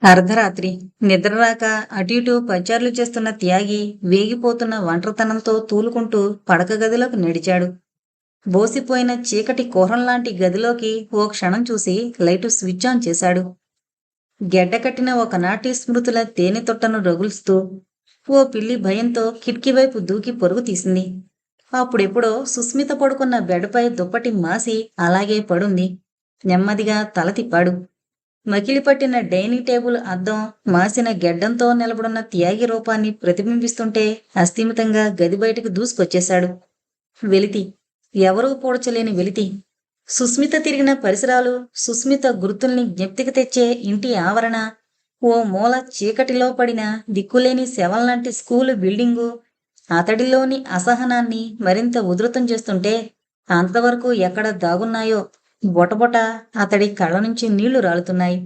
అర్ధరాత్రి నిద్రరాక అటు ఇటు పచార్లు చేస్తున్న త్యాగి వేగిపోతున్న ఒంటరితనంతో తూలుకుంటూ పడక గదిలోకి నడిచాడు. బోసిపోయిన చీకటి కుహరంలాంటి గదిలోకి ఓ క్షణం చూసి లైటు స్విచ్ ఆన్ చేశాడు. గెడ్డకట్టిన ఒకనాటి స్మృతుల తేనె తొట్టను రగులుస్తూ ఓ పిల్లి భయంతో కిటికీ వైపు దూకి పరుగు తీసింది. అప్పుడెప్పుడో సుస్మిత పడుకున్న బెడ్పై దుప్పటి మాసి అలాగే పడుంది. నెమ్మదిగా తల తిప్పాడు. మకిలిపట్టిన డైనింగ్ టేబుల్ అద్దం మాసిన గెడ్డంతో నిలబడున్న త్యాగి రూపాన్ని ప్రతిబింబిస్తుంటే అస్థిమితంగా గది బయటకు దూసుకొచ్చేశాడు. వెలితి. ఎవరూ పూడ్చలేని వెలితి. సుస్మిత తిరిగిన పరిసరాలు, సుస్మిత గుర్తుల్ని జ్ఞప్తికి తెచ్చే ఇంటి ఆవరణ, ఓ మూల చీకటిలో పడిన దిక్కులేని శవంలాంటి స్కూలు బిల్డింగు అతడిలోని అసహనాన్ని మరింత ఉధృతం చేస్తుంటే అంతవరకు ఎక్కడ దాగున్నాయో బొటబొట అతడి కళ్ళ నుంచి నీళ్లు రాలుతున్నాయి.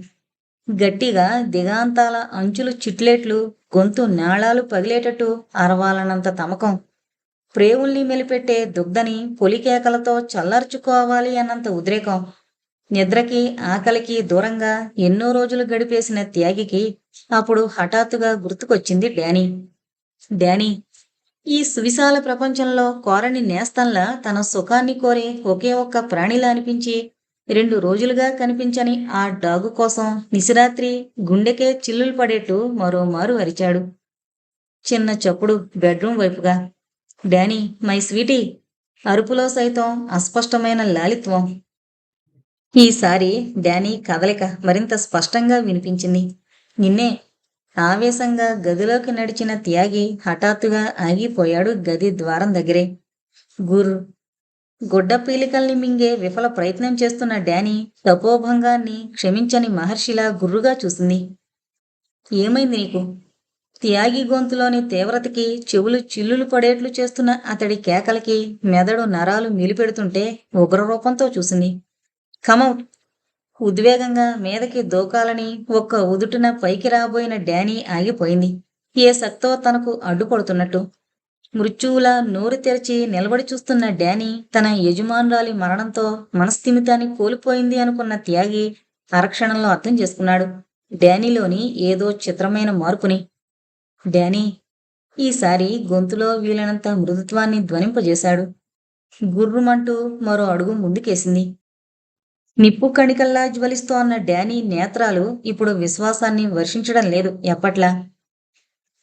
గట్టిగా దిగాంతాల అంచులు చిట్లేట్లు, గొంతు నాళాలు పగిలేటట్టు అరవాలనంత తమకం. ప్రేవుల్ని మెలిపెట్టే దుగ్ధని పొలికేకలతో చల్లార్చుకోవాలి అన్నంత ఉద్రేకం. నిద్రకి ఆకలికి దూరంగా ఎన్నో రోజులు గడిపేసిన త్యాగికి అప్పుడు హఠాత్తుగా గుర్తుకొచ్చింది డానీ. డానీ ఈ సువిశాల ప్రపంచంలో కోరని నేస్తంలా తన సుఖాన్ని కోరే ఒకే ఒక్క ప్రాణిలా అనిపించి 2 రోజులుగా కనిపించని ఆ డాగు కోసం నిశిరాత్రి గుండెకే చిల్లులు పడేట్టు మరోమారు అరిచాడు. చిన్న చప్పుడు బెడ్రూం వైపుగా. Danny, my Sweety. అరుపులో సైతం అస్పష్టమైన లాలిత్వం. ఈసారి డానీ కదలిక మరింత స్పష్టంగా వినిపించింది. నిన్నే. ఆవేశంగా గదిలోకి నడిచిన త్యాగి హఠాత్తుగా ఆగిపోయాడు గది ద్వారం దగ్గరే. గుర్రు. గుడ్డ పీలికల్ని మింగే విఫల ప్రయత్నం చేస్తున్న డానీ తపోభంగాన్ని క్షమించని మహర్షిలా గుర్రుగా చూసింది. ఏమైంది నీకు? త్యాగి గొంతులోని తీవ్రతకి చెవులు చిల్లులు పడేట్లు చేస్తున్న అతడి కేకలకి మెదడు నరాలు మిలిపెడుతుంటే ఉగ్రరూపంతో చూసింది. కమౌట్. ఉద్వేగంగా మీదకి దూకాలని ఒక్క ఉదుటున పైకి రాబోయిన డానీ ఆగిపోయింది. ఏ శక్తో తనకు అడ్డుపడుతున్నట్టు. మృత్యువులా నోరు తెరిచి నిలబడి చూస్తున్న డానీ తన యజమానురాలి మరణంతో మనస్థిమితాన్ని కోల్పోయింది అనుకున్న త్యాగి అరక్షణంలో అర్థం చేసుకున్నాడు డానీలోని ఏదో చిత్రమైన మార్పుని. డానీ. ఈసారి గొంతులో వీలైనంత మృదుత్వాన్ని ధ్వనింపజేశాడు. గుర్రుమంటూ మరో అడుగు ముందుకేసింది. నిప్పు కణికల్లా జ్వలిస్తోన్న డానీ నేత్రాలు ఇప్పుడు విశ్వాసాన్ని వర్షించడం లేదు ఎప్పట్లా.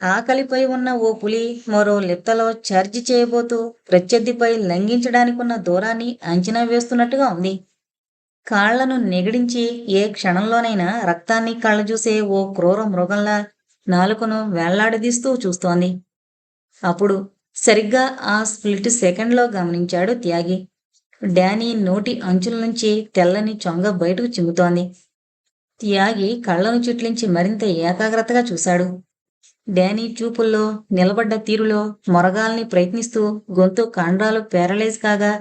ఆకలిపై ఉన్న ఓ పులి మరో లిప్తలో ఛార్జి చేయబోతూ ప్రత్యర్థిపై లంఘించడానికున్న దూరాన్ని అంచనా వేస్తున్నట్టుగా ఉంది. కాళ్లను నెగిడించి ఏ క్షణంలోనైనా రక్తాన్ని కళ్ళజూసే ఓ క్రూర మృగంలా నాలుకను వేళ్లాడదీస్తూ చూస్తోంది. అప్పుడు సరిగ్గా ఆ స్ప్లిట్ సెకండ్లో గమనించాడు త్యాగి. డానీ నోటి అంచుల నుంచి తెల్లని చొంగ బయటకు చిమ్ముతోంది. త్యాగి కళ్ళను చిట్లించి మరింత ఏకాగ్రతగా చూశాడు. డానీ చూపుల్లో, నిలబడ్డ తీరులో మొరగాల్ని ప్రయత్నిస్తూ గొంతు కండరాలు పేరలైజ్ కాగా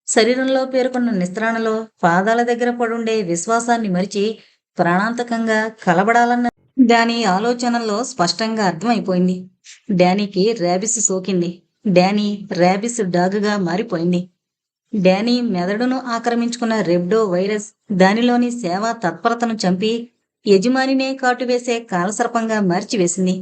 శరీరంలో పేరుకున్న నిస్త్రాణలో పాదాల దగ్గర పడుండే విశ్వాసాన్ని మరిచి ప్రాణాంతకంగా కలబడాలన్న డానీ ఆలోచనల్లో స్పష్టంగా అర్థమైపోయింది. డానీకి ర్యాబిస్ సోకింది. డానీ ర్యాబిస్ డాగ్గా మారిపోయింది. డానీ మెదడును ఆక్రమించుకున్న రెబ్డో వైరస్ దానిలోని సేవా తత్పరతను చంపి యజమానినే కాటువేసే కాలసర్పంగా మార్చివేసింది.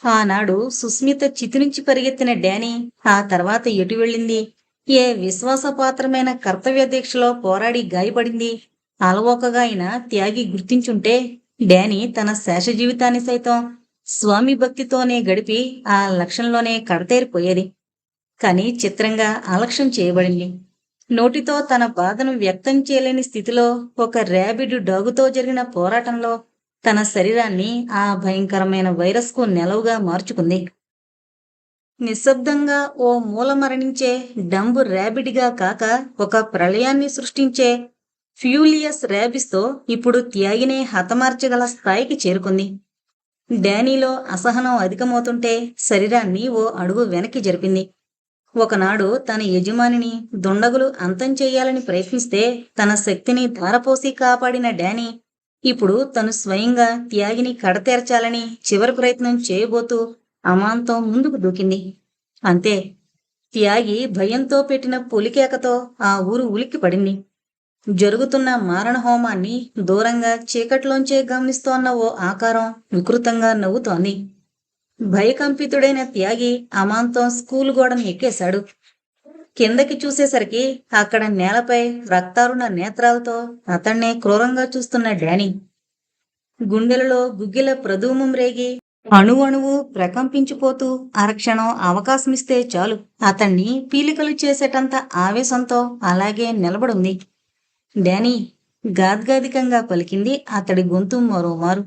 ఆనాడు సుస్మిత చితి నుంచి పరిగెత్తిన డానీ ఆ తర్వాత ఎటు వెళ్ళింది? ఏ విశ్వాసపాత్రమైన కర్తవ్య దీక్షలో పోరాడి గాయపడింది? అలవోకగా అయినా త్యాగి గుర్తించుంటే డానీ తన శేష జీవితాన్ని సైతం స్వామి భక్తితోనే గడిపి ఆ లక్ష్యంలోనే కడతేరిపోయేది. కాని చిత్రంగా అలక్ష్యం చేయబడింది. నోటితో తన బాధను వ్యక్తం చేయలేని స్థితిలో ఒక ర్యాబిడ్ డాగుతో జరిగిన పోరాటంలో తన శరీరాన్ని ఆ భయంకరమైన వైరస్కు నెలవుగా మార్చుకుంది. నిశ్శబ్దంగా ఓ మూల మరణించే డంబు ర్యాబిడ్గా కాక ఒక ప్రళయాన్ని సృష్టించే ఫ్యూలియస్ ర్యాబిస్తో ఇప్పుడు త్యాగినే హతమార్చగల స్థాయికి చేరుకుంది. డానీలో అసహనం అధికమవుతుంటే శరీరాన్ని ఓ అడుగు వెనక్కి జరిపింది. ఒకనాడు తన యజమానిని దుండగులు అంతం చెయ్యాలని ప్రయత్నిస్తే తన శక్తిని ధారపోసి కాపాడిన డానీ ఇప్పుడు తను స్వయంగా త్యాగిని కడతేర్చాలని చివరి ప్రయత్నం చేయబోతూ అమాంతం ముందుకు దూకింది. అంతే. త్యాగి భయంతో పెట్టిన పొలికేకతో ఆ ఊరు ఉలిక్కి పడింది. జరుగుతున్న మారణ హోమాన్ని దూరంగా చీకట్లోంచే గమనిస్తోన్న ఓ ఆకారం వికృతంగా నవ్వుతోంది. భయకంపితుడైన త్యాగి అమాంతం స్కూలు గోడను ఎక్కేశాడు. కిందకి చూసేసరికి అక్కడ నేలపై రక్తారుణ నేత్రాలతో అతన్నే క్రూరంగా చూస్తున్న డానీ. గుండెలలో గుగ్గిల ప్రధూమం రేగి అణువణువు ప్రకంపించిపోతూ అరక్షణం అవకాశమిస్తే చాలు అతన్ని పీలికలు చేసేటంత ఆవేశంతో అలాగే నిలబడుంది. డానీ గాద్గాదికంగా పలికింది అతడి గొంతు మరోమారు.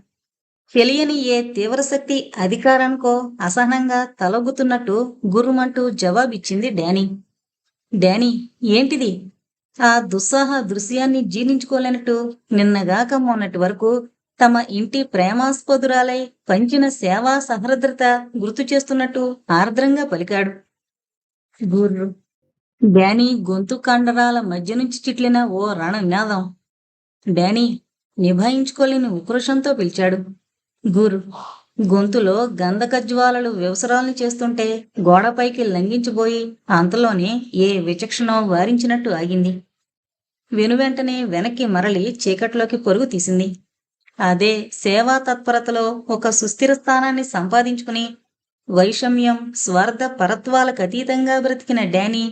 తెలియని ఏ తీవ్రశక్తి అధికారానికో అసహనంగా తలొగ్గుతున్నట్టు గుర్రుమంటూ జవాబిచ్చింది డానీ. డానీ, ఏంటిది? ఆ దుస్సాహ దృశ్యాన్ని జీర్ణించుకోలేనట్టు నిన్నగాక మొన్నటి వరకు తమ ఇంటి ప్రేమాస్పదురాలై పంచిన సేవా సహృద్రత గుర్తు చేస్తున్నట్టు ఆర్ద్రంగా పలికాడు. గుర్రు. డానీ గొంతు కండరాల మధ్య నుంచి చిట్లిన ఓ రణనినాదం. డానీ నిభాయించుకోలేని ఉక్రోషంతో పిలిచాడు. గురు. గొంతులో గంధకజ్వాలలు వ్యవసరాల్ని చేస్తుంటే గోడపైకి లంఘించిపోయి అంతలోనే ఏ విచక్షణో వారించినట్టు ఆగింది. వెనువెంటనే వెనక్కి మరలి చీకట్లోకి పరుగు తీసింది. అదే సేవా తత్పరతలో ఒక సుస్థిర స్థానాన్ని సంపాదించుకుని వైషమ్యం స్వార్థ పరత్వాలకు అతీతంగా బ్రతికిన డానీ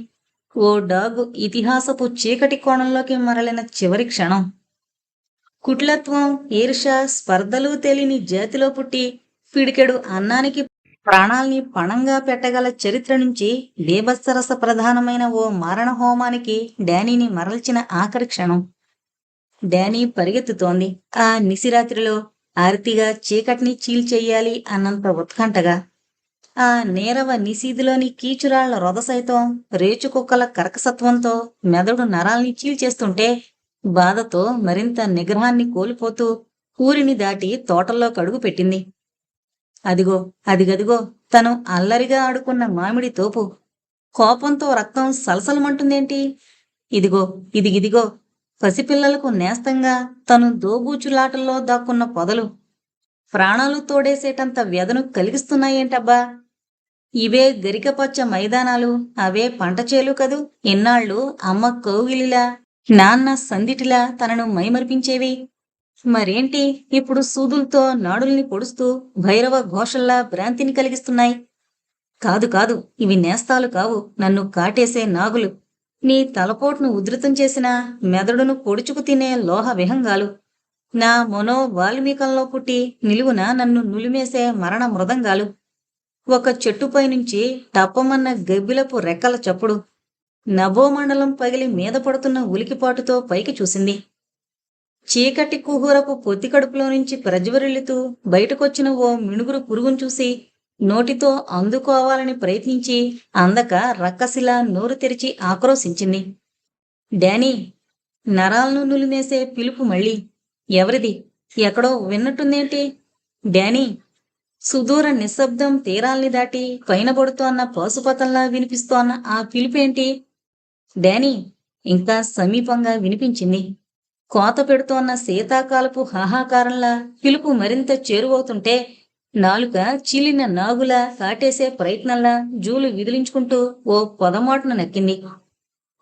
ఓ డాగు ఇతిహాసపు చీకటి కోణంలోకి మరలిన చివరి క్షణం. కుటిలత్వం, ఈర్ష, స్పర్ధలు తెలియని జాతిలో పుట్టి పిడికెడు అన్నానికి ప్రాణాల్ని పణంగా పెట్టగల చరిత్ర నుంచి బీభత్సరస ప్రధానమైన ఓ మారణ హోమానికి డానీని మరల్చిన ఆఖరి క్షణం. డానీ పరిగెత్తుతోంది. ఆ నిశిరాత్రిలో ఆర్తిగా చీకటిని చీల్చెయ్యాలి అన్నంత ఉత్కంఠగా. ఆ నీరవ నిశీదిలోని కీచురాళ్ల రొద సైతం రేచుకుక్కల కర్కసత్వంతో మెదడు నరాల్ని చీల్చేస్తుంటే బాధతో మరింత నిగ్రహాన్ని కోల్పోతూ ఊరిని దాటి తోటల్లో కడుగు పెట్టింది. అదిగో అదిగదిగో తను అల్లరిగా ఆడుకున్న మామిడి తోపు. కోపంతో రక్తం సలసలమంటుందేంటి? ఇదిగో ఇదిగిదిగో పసిపిల్లలకు నేస్తంగా తను దోబూచులాటల్లో దాక్కున్న పొదలు. ప్రాణాలు తోడేసేటంత వ్యధను కలిగిస్తున్నాయేంటబ్బా? ఇవే గరికపచ్చ మైదానాలు, అవే పంటచేలు కదూ ఇన్నాళ్ళు అమ్మ కౌగిలిలా నాన్న సందిటిలా తనను మైమరిపించేవి. మరేంటి ఇప్పుడు సూదులతో నాడుల్ని పొడుస్తూ భైరవ ఘోషల్లా భ్రాంతిని కలిగిస్తున్నాయి? కాదు కాదు, ఇవి నేస్తాలు కావు, నన్ను కాటేసే నాగులు. నీ తలపోటును ఉధృతం చేసిన మెదడును పొడుచుకు తినే లోహ విహంగాలు. నా వాల్మీకంలో పుట్టి నిలువున నన్ను నులిమేసే మరణ మృదంగాలు. ఒక చెట్టుపై నుంచి టప్పమన్న గబ్బిలపు రెక్కల చప్పుడు. నభోమండలం పగిలి మీద పడుతున్న ఉలికిపాటుతో పైకి చూసింది. చీకటి కుహూరపు పొత్తికడుపులో నుంచి ప్రజ్వరిల్లుతూ బయటకొచ్చిన ఓ మిణుగురు పురుగును చూసి నోటితో అందుకోవాలని ప్రయత్నించి అందక రక్కసిలా నోరు తెరిచి ఆక్రోశించింది. డానీ! నరాలను నులిమేసే పిలుపు మళ్ళీ. ఎవరిది? ఎక్కడో విన్నట్టుందేంటి? డానీ! సుదూర నిశ్శబ్దం తీరాల్ని దాటి పైన పడుతోన్న పాశుపతంలా వినిపిస్తోన్న ఆ పిలుపేంటి? డానీ! ఇంకా సమీపంగా వినిపించింది. కోత పెడుతోన్న శీతాకాలపు హాహాకారంలా పిలుపు మరింత చేరువవుతుంటే నాలుక చీలిన నాగులా కాటేసే ప్రయత్నంలా జూలు విదిలించుకుంటూ ఓ పొదమాటును నక్కింది.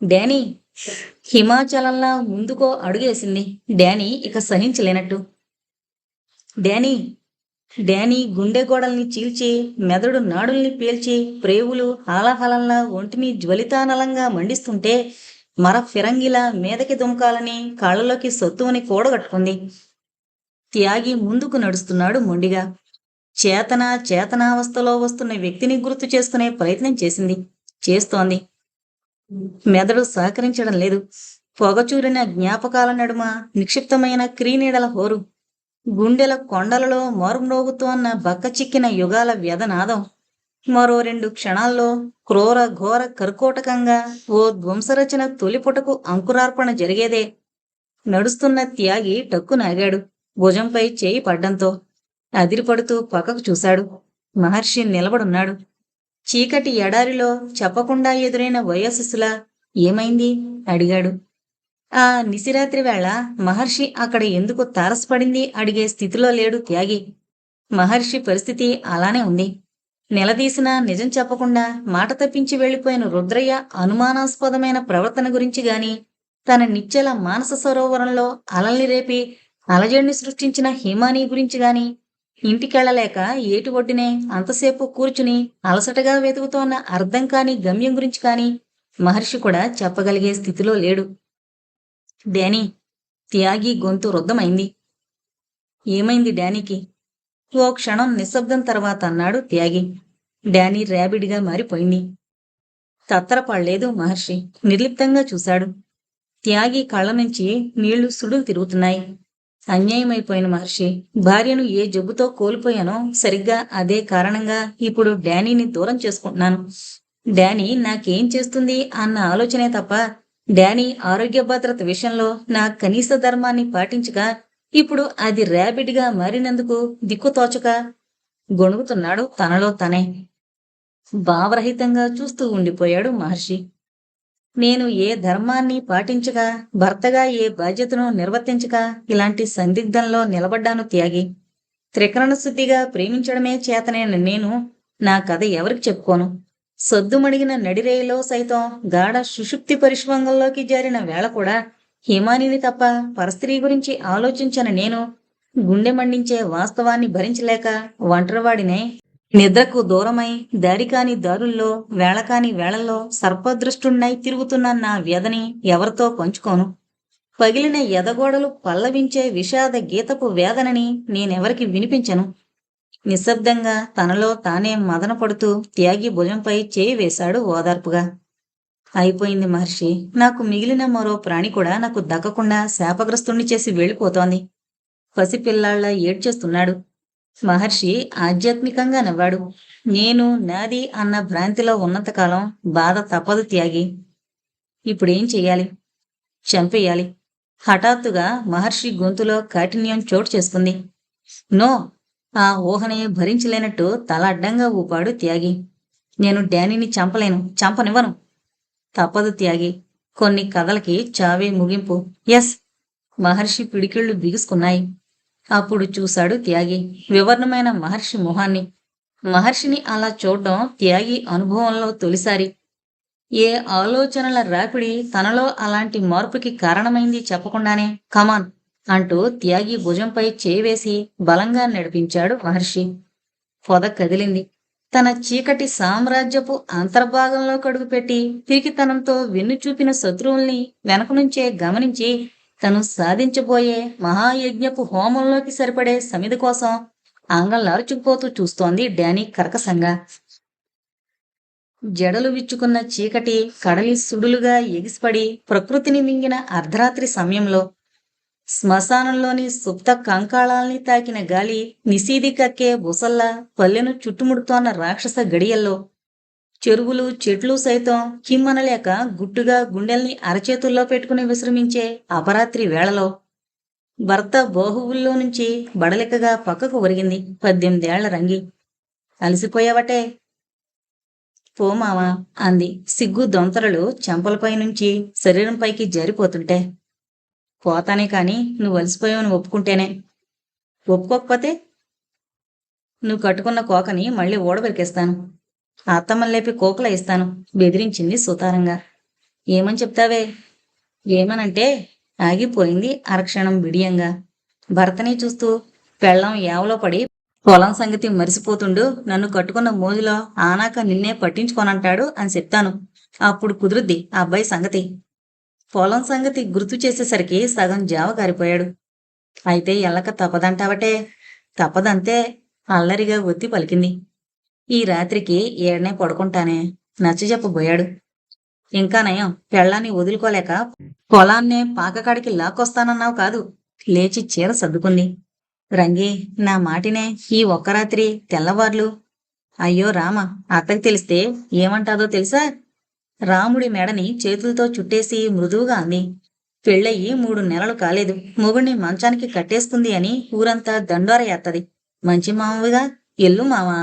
డానీ! హిమాచలంలా ముందుకో అడుగేసింది డానీ ఇక సహించలేనట్టు. డానీ! డానీ గుండె గోడల్ని చీల్చి మెదడు నాడుల్ని పేల్చి ప్రేవులు హాలాహలంలా ఒంటిని జ్వలితానలంగా మండిస్తుంటే మర ఫిరంగిలా మీదకి దుమకాలని కాళ్లలోకి సత్తువని కూడగట్టుకుంది. త్యాగి ముందుకు నడుస్తున్నాడు మొండిగా. చేతనావస్థలో వస్తున్న వ్యక్తిని గుర్తు చేసుకునే ప్రయత్నం చేస్తోంది. మెదడు సహకరించడం లేదు. పొగచూరిన జ్ఞాపకాల నడుమ నిక్షిప్తమైన క్రీనీడల హోరు. గుండెల కొండలలో మరుమ్రోగుతోన్న బక్కచిక్కిన యుగాల వ్యధనాదం. మరో 2 క్షణాల్లో క్రూర ఘోర కర్కోటకంగా ఓ ధ్వంసరచన తొలిపుటకు అంకురార్పణ జరిగేదే. నడుస్తున్న త్యాగి టక్కునాగాడు. భుజంపై చేయి పడ్డంతో అదిరిపడుతూ పక్కకు చూశాడు. మహర్షి నిలబడున్నాడు. చీకటి ఎడారిలో చెప్పకుండా ఎదురైన వయోశిశులా ఏమైంది అడిగాడు. ఆ నిశిరాత్రి వేళ మహర్షి అక్కడ ఎందుకు తారసపడింది అడిగే స్థితిలో లేడు త్యాగి. మహర్షి పరిస్థితి అలానే ఉంది. నిలదీసినా నిజం చెప్పకుండా మాట తప్పించి వెళ్లిపోయిన రుద్రయ్య అనుమానాస్పదమైన ప్రవర్తన గురించి గాని, తన నిచ్చెల మానస సరోవరంలో అలల్ని రేపి అలజడిని సృష్టించిన హిమానీ గురించి గాని, ఇంటికెళ్ళలేక ఏటి ఒడ్డునే అంతసేపు కూర్చుని అలసటగా వెతుకుతోన్న అర్థం కాని గమ్యం గురించి కాని మహర్షి కూడా చెప్పగలిగే స్థితిలో లేడు. డానీ, త్యాగి గొంతు రుద్ధమైంది. ఏమైంది డానీకి? ఓ క్షణం నిశ్శబ్దం తర్వాత అన్నాడు త్యాగి. డానీ ర్యాబిడ్గా మారిపోయింది. తత్తరపడలేదు మహర్షి. నిర్లిప్తంగా చూశాడు. త్యాగి కళ్ళ నుంచి నీళ్లు సుడులు తిరుగుతున్నాయి. అన్యాయమైపోయిన మహర్షి. భార్యను ఏ జబ్బుతో కోల్పోయానో సరిగ్గా అదే కారణంగా ఇప్పుడు డానీని దూరం చేసుకుంటున్నాను. డానీ నాకేం చేస్తుంది అన్న ఆలోచనే తప్ప డానీ ఆరోగ్య భద్రత విషయంలో నా కనీస ధర్మాన్ని పాటించక ఇప్పుడు అది ర్యాబిడ్గా మారినందుకు దిక్కుతోచక గొణుగుతున్నాడు తనలో తనే. భావరహితంగా చూస్తూ ఉండిపోయాడు మహర్షి. నేను ఏ ధర్మాన్ని పాటించక, భర్తగా ఏ బాధ్యతను నిర్వర్తించక ఇలాంటి సందిగ్ధంలో నిలబడ్డాను త్యాగి. త్రికరణశుద్ధిగా ప్రేమించడమే చేతనైన నేను నా కథ ఎవరికి చెప్పుకోను? సొద్దుమడిగిన నడిరేయిలో సైతం గాఢ సుషుప్తి పరిష్వంగంలోకి జారిన వేళ కూడా హిమానిని తప్ప పరస్త్రీ గురించి ఆలోచించిన నేను గుండె మండించే వాస్తవాన్ని భరించలేక ఒంటరివాడినే నిద్రకు దూరమై దారికాని దారుల్లో వేళకాని వేళల్లో సర్పదృష్టున్నై తిరుగుతున్న నా వ్యధని ఎవరితో పంచుకోను. పగిలిన ఎదగోడలు పల్లవించే విషాద గీతపు వేదనని నేనెవరికి వినిపించను. నిశ్శబ్దంగా తనలో తానే మదనపడుతూ త్యాగి భుజంపై చేయి వేశాడు ఓదార్పుగా. అయిపోయింది మహర్షి. నాకు మిగిలిన మరో ప్రాణి కూడా నాకు దక్కకుండా శాపగ్రస్తుణ్ణి చేసి వెళ్ళిపోతోంది. పసిపిల్లాళ్లా ఏడ్చేస్తున్నాడు. మహర్షి ఆధ్యాత్మికంగా నవ్వాడు. నేను నాది అన్న భ్రాంతిలో ఉన్నంతకాలం బాధ తప్పదు త్యాగి. ఇప్పుడేం చెయ్యాలి? చంపేయాలి. హఠాత్తుగా మహర్షి గొంతులో కాఠిన్యం చోటు చేసుకుంది. నో! ఆ ఊహనే భరించలేనట్టు తల అడ్డంగా ఊపాడు త్యాగి. నేను డానీని చంపలేను, చంపనివ్వను. తప్పదు త్యాగి. కొన్ని కథలకి చావే ముగింపు. ఎస్! మహర్షి పిడికిళ్లు బిగుసుకున్నాయి. అప్పుడు చూశాడు త్యాగి వివర్ణమైన మహర్షి మొహాన్ని. మహర్షిని అలా చూడ్డం త్యాగి అనుభవంలో తొలిసారి. ఏ ఆలోచనల రాపిడి తనలో అలాంటి మార్పుకి కారణమైంది చెప్పకుండానే కమాన్ అంటూ త్యాగి భుజంపై చేవేసి బలంగా నడిపించాడు మహర్షి. పొద కదిలింది. తన చీకటి సామ్రాజ్యపు అంతర్భాగంలో కడుగుపెట్టి పిరికితనంతో వెన్నుచూపిన శత్రువుల్ని వెనక నుంచే గమనించి తను సాధించబోయే మహాయజ్ఞపు హోమంలోకి సరిపడే సమిధి కోసం అంగళ్ళార్చుకుపోతూ చూస్తోంది డానీ కర్కశంగా. జడలు విచ్చుకున్న చీకటి కడలి సుడులుగా ఎగిసిపడి ప్రకృతిని మింగిన అర్ధరాత్రి సమయంలో శ్మశానంలోని సుప్త కంకాళాల్ని తాకిన గాలి నిశీది కక్కే బుసల్లా పల్లెను చుట్టుముడుతోన్న రాక్షస గడియల్లో చెరువులు చెట్లు సైతం కిమ్మనలేక గుట్టుగా గుండెల్ని అరచేతుల్లో పెట్టుకుని విశ్రమించే అపరాత్రి వేళలో భర్త బాహువుల్లో నుంచి బడలికగా పక్కకు ఒరిగింది 18 ఏళ్ల రంగి. అలసిపోయావటే? పోమావా అంది సిగ్గు దొంతరలు చెంపలపై నుంచి శరీరంపైకి జారిపోతుంటే. పోతానే కాని నువ్వు అలసిపోయావని ఒప్పుకుంటేనే. ఒప్పుకోకపోతే నువ్వు కట్టుకున్న కోకని మళ్ళీ ఊడబెరికేస్తాను. అత్తమ్మని లేపి కోకలా ఇస్తాను బెదిరించింది సుతారంగా. ఏమని చెప్తావే? ఏమనంటే ఆగిపోయింది అరక్షణం బిడియంగా. భర్తని చూస్తూ పెళ్ళం యావలో పడి పొలం సంగతి మరిసిపోతుండు నన్ను కట్టుకున్న మోజులో ఆనాక నిన్నే పట్టించుకోనంటాడు అని చెప్తాను. అప్పుడు కుదురుద్ది ఆ అబ్బాయి సంగతి. పొలం సంగతి గుర్తు చేసేసరికి సగం జావ కారిపోయాడు. అయితే ఎల్లక తప్పదంటావటే? తప్పదంతే అల్లరిగా ఒత్తి పలికింది. ఈ రాత్రికి ఏడనే పడుకుంటానే నచ్చజెప్పబోయాడు. ఇంకా నయం పెళ్ళాన్ని వదులుకోలేక పొలాన్నే పాకకాడికి లాక్కొస్తానన్నావు కాదు. లేచి చీర సర్దుకుంది. రంగి నా మాటినే ఈ ఒక్క రాత్రి తెల్లవార్లు. అయ్యో రామ, అత్తకి తెలిస్తే ఏమంటాదో తెలుసా? రాముడి మెడని చేతులతో చుట్టేసి మృదువుగా అంది. పెళ్ళయి 3 నెలలు కాలేదు, మొగుణ్ణి మంచానికి కట్టేసుకుంది అని ఊరంతా దండోర ఎత్తది. మంచి మామవిగా ఎల్లు మావా.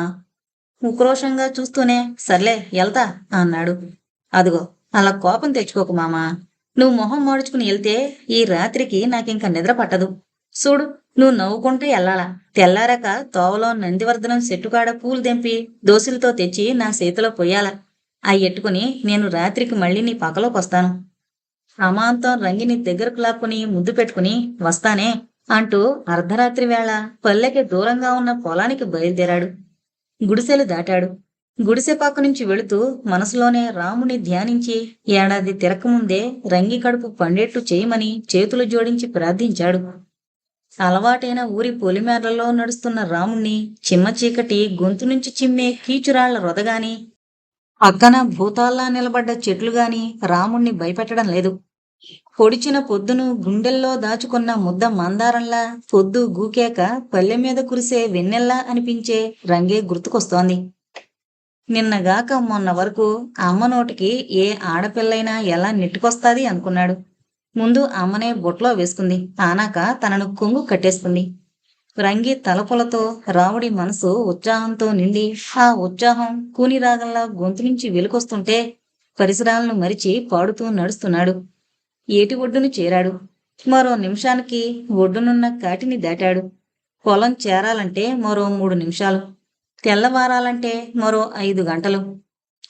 ఉక్రోషంగా చూస్తూనే సర్లే ఎల్తా అన్నాడు. అదిగో అలా కోపం తెచ్చుకోకు మామా. నువ్వు మొహం మోడుచుకుని వెళ్తే ఈ రాత్రికి నాకింక నిద్ర పట్టదు. చూడు, నువ్వు నవ్వుకుంటూ ఎల్లాలా. తెల్లారాక తోవలో నందివర్ధనం చెట్టుకాడ పూలు తెంపి దోశలతో తెచ్చి నా చేతిలో పొయ్యాల. అవి ఎట్టుకుని నేను రాత్రికి మళ్ళీ నీ పక్కలోకి వస్తాను. అమాంతం రంగిని దగ్గరకు లాక్కుని ముద్దు పెట్టుకుని వస్తానే అంటూ అర్ధరాత్రి వేళ పల్లెకి దూరంగా ఉన్న పొలానికి బయలుదేరాడు. గుడిసెలు దాటాడు. గుడిసె పక్క నుంచి వెళుతూ మనసులోనే రాముని ధ్యానించి ఏడాది తిరక్కముందే రంగి కడుపు పండేట్టు చేయమని చేతులు జోడించి ప్రార్థించాడు. అలవాటైన ఊరి పొలిమేరలలో నడుస్తున్న రాముణ్ణి చిమ్మ చీకటి గొంతు నుంచి చిమ్మే కీచురాళ్ల రొదగాని, పక్కన భూతాల్లా నిలబడ్డ చెట్లుగాని రాముణ్ణి భయపెట్టడం లేదు. పొడిచిన పొద్దును గుండెల్లో దాచుకున్న ముద్ద మందారంలా పొద్దు గూకేక పల్లె మీద కురిసే వెన్నెల్లా అనిపించే రంగే గుర్తుకొస్తోంది. నిన్నగాక మొన్న వరకు అమ్మ నోటికి ఏ ఆడపిల్లైనా ఎలా నెట్టుకొస్తాది అనుకున్నాడు. ముందు అమ్మనే బొట్లో వేసుకుంది, ఆనాక తనను కొంగు కట్టేసుకుంది. రంగి తలపులతో రావుడి మనసు ఉత్సాహంతో నిండి ఆ ఉత్సాహం కూని రాగంలా గొంతు నుంచి వెలుకొస్తుంటే పరిసరాలను మరిచి పాడుతూ నడుస్తున్నాడు. ఏటి ఒడ్డును చేరాడు. మరో నిమిషానికి ఒడ్డునున్న కాటిని దాటాడు. పొలం చేరాలంటే మరో 3 నిమిషాలు. తెల్లవారాలంటే మరో 5 గంటలు.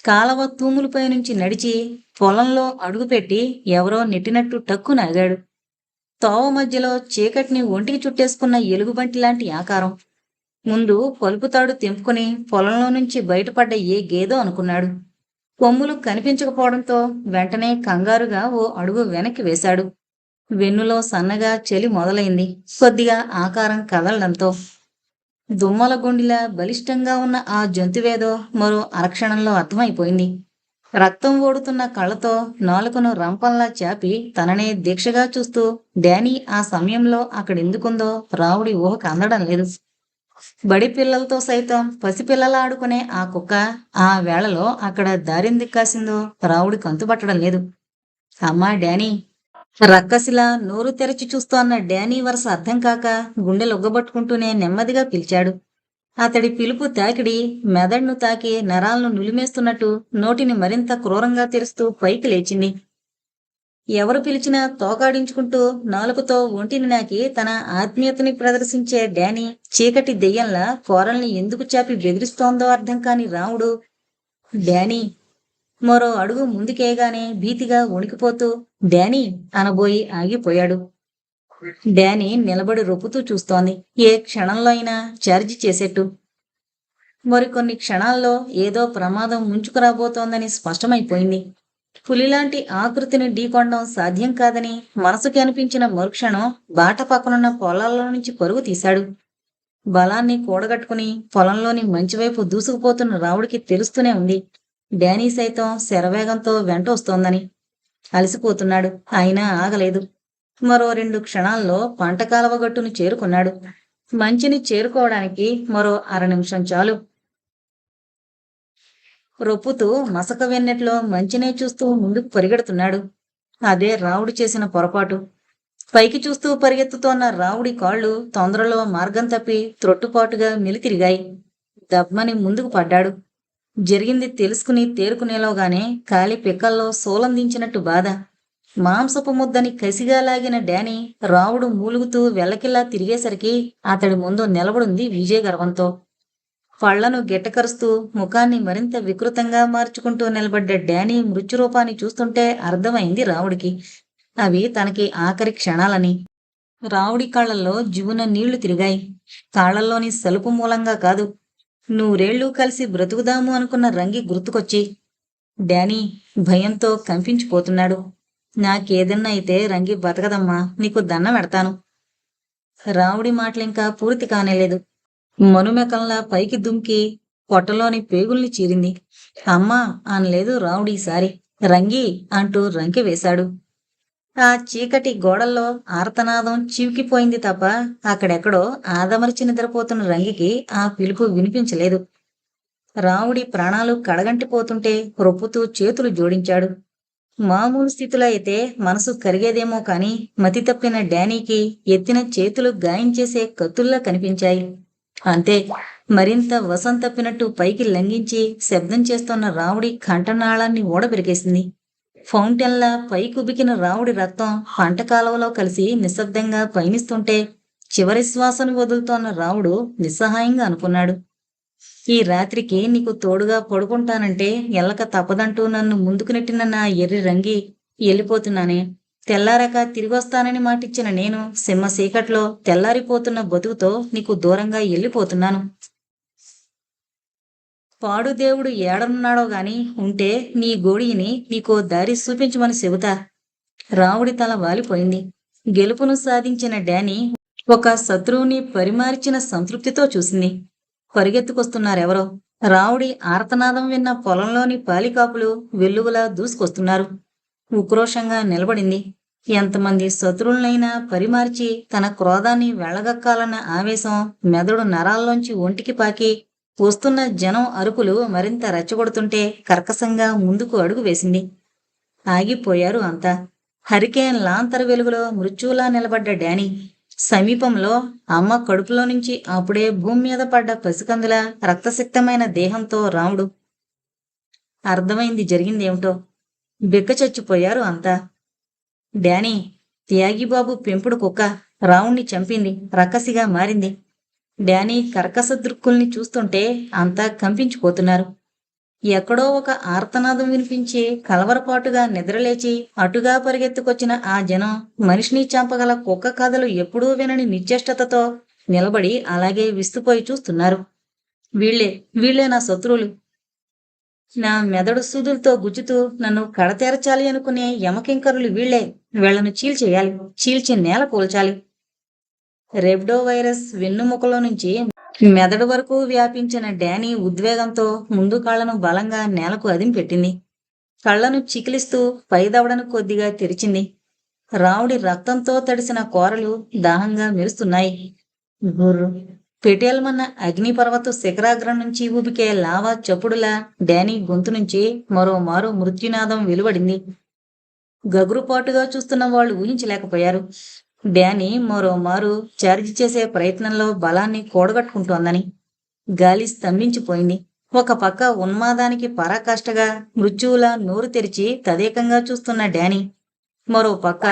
కాలవ తూములపై నుంచి నడిచి పొలంలో అడుగుపెట్టి ఎవరో నెట్టినట్టు టక్కున ఆగాడు. తోవ మధ్యలో చీకటిని ఒంటికి చుట్టేసుకున్న ఎలుగుబంటి లాంటి ఆకారం. ముందు పలుపుతాడు తెంపుకుని పొలంలో నుంచి బయటపడ్డ ఏ గేదో అనుకున్నాడు. కొమ్ములు కనిపించకపోవడంతో వెంటనే కంగారుగా ఓ అడుగు వెనక్కి వేశాడు. వెన్నులో సన్నగా చలి మొదలైంది, కొద్దిగా ఆకారం కదలడంతో. దుమ్మల గుండిలా బలిష్టంగా ఉన్న ఆ జంతువేదో మరో అరక్షణంలో అర్థమైపోయింది. రక్తం ఓడుతున్న కళ్ళతో నాలుకను రంపంలా చాపి తననే దీక్షగా చూస్తూ డానీ ఆ సమయంలో అక్కడెందుకుందో రావుడి ఊహకు అందడం లేదు. బడి పిల్లలతో సైతం పసిపిల్లలాడుకునే ఆ కుక్క ఆ వేళలో అక్కడ దారింది కాసిందో రావుడి కంతుపట్టడం లేదు. అమ్మా డానీ! రక్కసిలా నోరు తెరచి చూస్తోన్న డానీ వరస అర్థం కాక గుండెలొగ్గబట్టుకుంటూనే నెమ్మదిగా పిలిచాడు. అతడి పిలుపు తాకిడి మెదడును తాకి నరాలను నులిమేస్తున్నట్టు నోటిని మరింత క్రూరంగా తెరుస్తూ పైకి లేచింది. ఎవరు పిలిచినా తోకాడించుకుంటూ నాలుకతో ఒంటిని నాకి తన ఆత్మీయతని ప్రదర్శించే డానీ చీకటి దెయ్యంలా కోరల్ని ఎందుకు చాపి బెదిరిస్తోందో అర్థం కాని రాముడు డానీ మరో అడుగు ముందుకేగానే భీతిగా వణికిపోతూ డానీ అనబోయి ఆగిపోయాడు. డానీ నిలబడి రొప్పుతూ చూస్తోంది, ఏ క్షణంలో అయినా ఛార్జి చేసేట్టు. మరికొన్ని క్షణాల్లో ఏదో ప్రమాదం ముంచుకురాబోతోందని స్పష్టమైపోయింది. పులిలాంటి ఆకృతిని ఢీకొనడం సాధ్యం కాదని మనసుకి అనిపించిన మరుక్షణం బాట పక్కనున్న పొలాల్లో నుంచి పరుగు తీశాడు. బలాన్ని కూడగట్టుకుని పొలంలోని మంచివైపు దూసుకుపోతున్న రావుడికి తెలుస్తూనే ఉంది డానీ సైతం శరవేగంతో వెంట వస్తోందని. అలసిపోతున్నాడు, అయినా ఆగలేదు. మరో 2 క్షణాల్లో పంట కాలవ గట్టును చేరుకున్నాడు. మంచిని చేరుకోవడానికి మరో 1/2 నిమిషం చాలు. రొప్పుతూ మసక వెన్నెట్లో మంచినే చూస్తూ ముందుకు పరిగెడుతున్నాడు. అదే రావుడు చేసిన పొరపాటు. పైకి చూస్తూ పరిగెత్తుతోన్న రావుడి కాళ్ళు తొందరలో మార్గం తప్పి త్రొట్టుపాటుగా మెలితిరిగాయి. దబ్బని ముందుకు పడ్డాడు. జరిగింది తెలుసుకుని తేరుకునేలోగానే కాలి పిక్కల్లో సోలందించినట్టు బాధ. మాంసపు ముద్దని కసిగా లాగిన డానీ రావుడు మూలుగుతూ వెల్లకిల్లా తిరిగేసరికి అతడి ముందు నిలబడింది విజయగర్వంతో. పళ్లను గిట్టకరుస్తూ ముఖాన్ని మరింత వికృతంగా మార్చుకుంటూ నిలబడ్డ డానీ మృత్యురూపాన్ని చూస్తుంటే అర్థమైంది రావుడికి అవి తనకి ఆఖరి క్షణాలని. రావుడి కళ్ళల్లో జివున నీళ్లు తిరిగాయి. కాళ్లలోని సలుపు మూలంగా కాదు, 100 కలిసి బ్రతుకుదాము అనుకున్న రంగి గుర్తుకొచ్చి. డానీ భయంతో కంపించిపోతున్నాడు. నాకేదన్నా అయితే రంగి బతకదమ్మా, నీకు దండం పెడతాను. రావుడి మాటలింకా పూర్తి కానేలేదు. మనుమెకంలా పైకి దుంకి పొట్టలోని పేగుల్ని చీరింది. అమ్మా అనలేదు రావుడీసారి, రంగి అంటూ రంకె వేశాడు. ఆ చీకటి గోడల్లో ఆర్తనాదం చివికిపోయింది తప్ప అక్కడెక్కడో ఆదమరిచి నిద్రపోతున్న రంగికి ఆ పిలుపు వినిపించలేదు. రావుడి ప్రాణాలు కడగంటిపోతుంటే రొప్పుతూ చేతులు జోడించాడు. మామూలు స్థితిలో అయితే మనసు కరిగేదేమో కాని మతి తప్పిన డానీకి ఎత్తిన చేతులు గాయం చేసే కత్తుల్లా కనిపించాయి. అంతే, మరింత వసం తప్పినట్టు పైకి లంఘించి శబ్దం చేస్తున్న రావుడి కంఠనాళాన్ని ఊడబెరికేసింది. ఫౌంటైన్లా పైకుబికిన రావుడి రక్తం పంట కాలువలో కలిసి నిశ్శబ్దంగా పయనిస్తుంటే చివరి శ్వాసను వదులుతోన్న రావుడు నిస్సహాయంగా అనుకున్నాడు. ఈ రాత్రికి నీకు తోడుగా పడుకుంటానంటే ఎల్లక తప్పదంటూ నన్ను ముందుకు నెట్టిన నా ఎర్రి రంగి వెళ్ళిపోతున్నానే. తెల్లారాక తిరిగొస్తానని మాటిచ్చిన నేను సింహ చీకట్లో తెల్లారిపోతున్న బతుకుతో నీకు దూరంగా వెళ్ళిపోతున్నాను. పాడుదేవుడు ఏడనున్నాడో గాని ఉంటే నీ గోడిని నీకో దారి చూపించమని చెబుతా. రావుడి తల వాలిపోయింది. గెలుపును సాధించిన డానీ ఒక శత్రువుని పరిమార్చిన సంతృప్తితో చూసింది. పరిగెత్తుకొస్తున్నారెవరో. రావుడి ఆర్తనాదం విన్న పొలంలోని పాలికాపులు వెల్లువలా దూసుకొస్తున్నారు. ఉక్రోషంగా నిలబడింది. ఎంతమంది శత్రువులనైనా పరిమార్చి తన క్రోధాన్ని వెళ్ళగక్కాలన్న ఆవేశం మెదడు నరాల్లోంచి ఒంటికి పాకి వస్తున్న జనం అరుపులు మరింత రెచ్చగొడుతుంటే కర్కశంగా ముందుకు అడుగు వేసింది. ఆగిపోయారు అంతా. హరికేన్ లాంతర వెలుగులో మృత్యువులా నిలబడ్డ డానీ. సమీపంలో అమ్మ కడుపులో నుంచి అప్పుడే భూమి మీద పడ్డ పసికందుల రక్తసిక్తమైన దేహంతో రాముడు. అర్థమైంది జరిగిందేమిటో. బిక్కచచ్చిపోయారు అంతా. డానీ, త్యాగిబాబు పెంపుడు కుక్క రావుణ్ణి చంపింది, రక్కసిగా మారింది. డానీ కర్కశ దృక్కుల్ని చూస్తుంటే అంతా కంపించిపోతున్నారు. ఎక్కడో ఒక ఆర్తనాదం వినిపించి కలవరపాటుగా నిద్రలేచి అటుగా పరిగెత్తుకొచ్చిన ఆ జనం మనిషిని చంపగల కుక్క కథలు ఎప్పుడూ వినని నిశ్చేష్టతతో నిలబడి అలాగే విస్తుపోయి చూస్తున్నారు. వీళ్లే నా శత్రువులు. నా మెదడు సూదులతో గుచ్చుతూ నన్ను కడతెరచాలి అనుకునే యమకింకరులు వీళ్లే. వీళ్లను చీల్చేయాలి, చీల్చి నేల కూల్చాలి. రెబ్డో వైరస్ వెన్నుముకలో నుంచి మెదడు వరకు వ్యాపించిన డానీ ఉద్వేగంతో ముందు కాళ్లను బలంగా నేలకు అదింపెట్టింది. కళ్లను చికిలిస్తూ పైదవడను కొద్దిగా తెరిచింది. రావుడి రక్తంతో తడిసిన కోరలు దాహంగా మెరుస్తున్నాయి. గుర్రు పెటేల్మన్న అగ్నిపర్వత శిఖరాగ్రం నుంచి ఊపికే లావా చప్పుడులా డానీ గొంతు నుంచి మరోమారు మృత్యునాదం వెలువడింది. గగురుపాటుగా చూస్తున్న వాళ్ళు ఊహించలేకపోయారు డానీ మరోమారు చార్జ్ చేసే ప్రయత్నంలో బలాన్ని కూడగట్టుకుంటోందని. గాలి స్తంభించిపోయింది. ఒక పక్క ఉన్మాదానికి పరాకాష్ఠగా మృత్యువులా నోరు తెరిచి తదేకంగా చూస్తున్న డానీ, మరో పక్క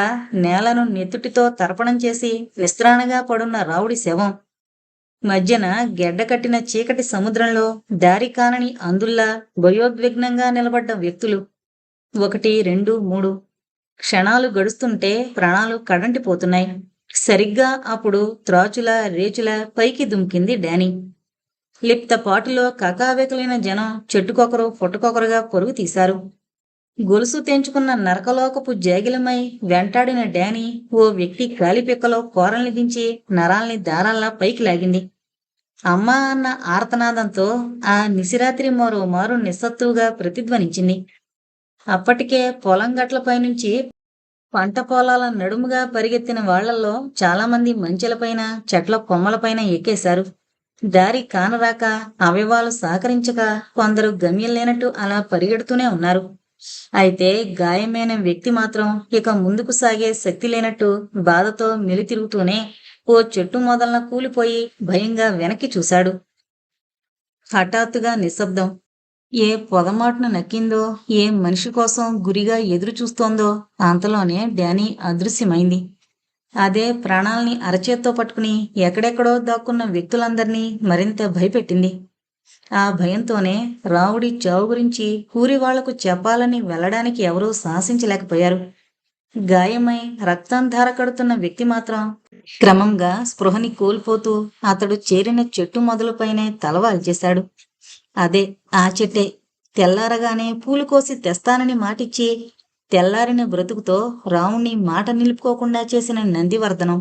నేలను నెత్తుటితో తర్పణం చేసి నిస్త్రాణగా పడున్న రావుడి శవం. మధ్యన గెడ్డకట్టిన చీకటి సముద్రంలో దారి కానని అందుల్లా భయోద్విగ్నంగా నిలబడ్డ వ్యక్తులు. 1, 2, 3 క్షణాలు గడుస్తుంటే ప్రాణాలు కడంటిపోతున్నాయి. సరిగ్గా అప్పుడు త్రాచులా రేచులా పైకి దుమికింది డానీ. లిప్తపాటులో కకావెకలైన జనం చెట్టుకొకరు పుట్టకొకరుగా పరుగు తీశారు. గొలుసు తెంచుకున్న నరకలోకపు జాగిలమై వెంటాడిన డానీ ఓ వ్యక్తి కాలిపిక్కలో కోరల్ని దించి నరాల్ని దారాల్లా పైకి లాగింది. అమ్మా అన్న ఆర్తనాదంతో ఆ నిశిరాత్రి మరోమారు నిస్సత్తువుగా ప్రతిధ్వనించింది. అప్పటికే పొలం గట్లపైనుంచి పంట పొలాల నడుముగా పరిగెత్తిన వాళ్లల్లో చాలామంది మంచెలపైన చెట్ల కొమ్మలపైన ఎక్కేశారు. దారి కానరాక అవయవాలు సహకరించక కొందరు గమ్యం లేనట్టు అలా పరిగెడుతూనే ఉన్నారు. అయితే గాయమైన వ్యక్తి మాత్రం ఇక ముందుకు సాగే శక్తి లేనట్టు బాధతో మెలితిరుగుతూనే ఓ చెట్టు మొదలన కూలిపోయి భయంగా వెనక్కి చూశాడు. హఠాత్తుగా నిశ్శబ్దం. ఏ పొగమాటున నక్కిందో, ఏ మనిషి కోసం గురిగా ఎదురు చూస్తోందో అంతలోనే డానీ అదృశ్యమైంది. అదే ప్రాణాల్ని అరచేత్తో పట్టుకుని ఎక్కడెక్కడో దాక్కున్న వ్యక్తులందర్నీ మరింత భయపెట్టింది. ఆ భయంతోనే రావుడి చావు గురించి ఊరి వాళ్లకు చెప్పాలని వెళ్లడానికి ఎవరూ సాహసించలేకపోయారు. గాయమై రక్తం ధార కడుతున్న వ్యక్తి మాత్రం క్రమంగా స్పృహని కోల్పోతూ అతడు చేరిన చెట్టు మొదలుపైనే తలవాల్చేశాడు. అదే ఆ చెట్టే. తెల్లారగానే పూలు కోసి తెస్తానని మాటిచ్చి తెల్లారిన బ్రతుకుతో రావుణ్ణి మాట నిలుపుకోకుండా చేసిన నందివర్ధనం.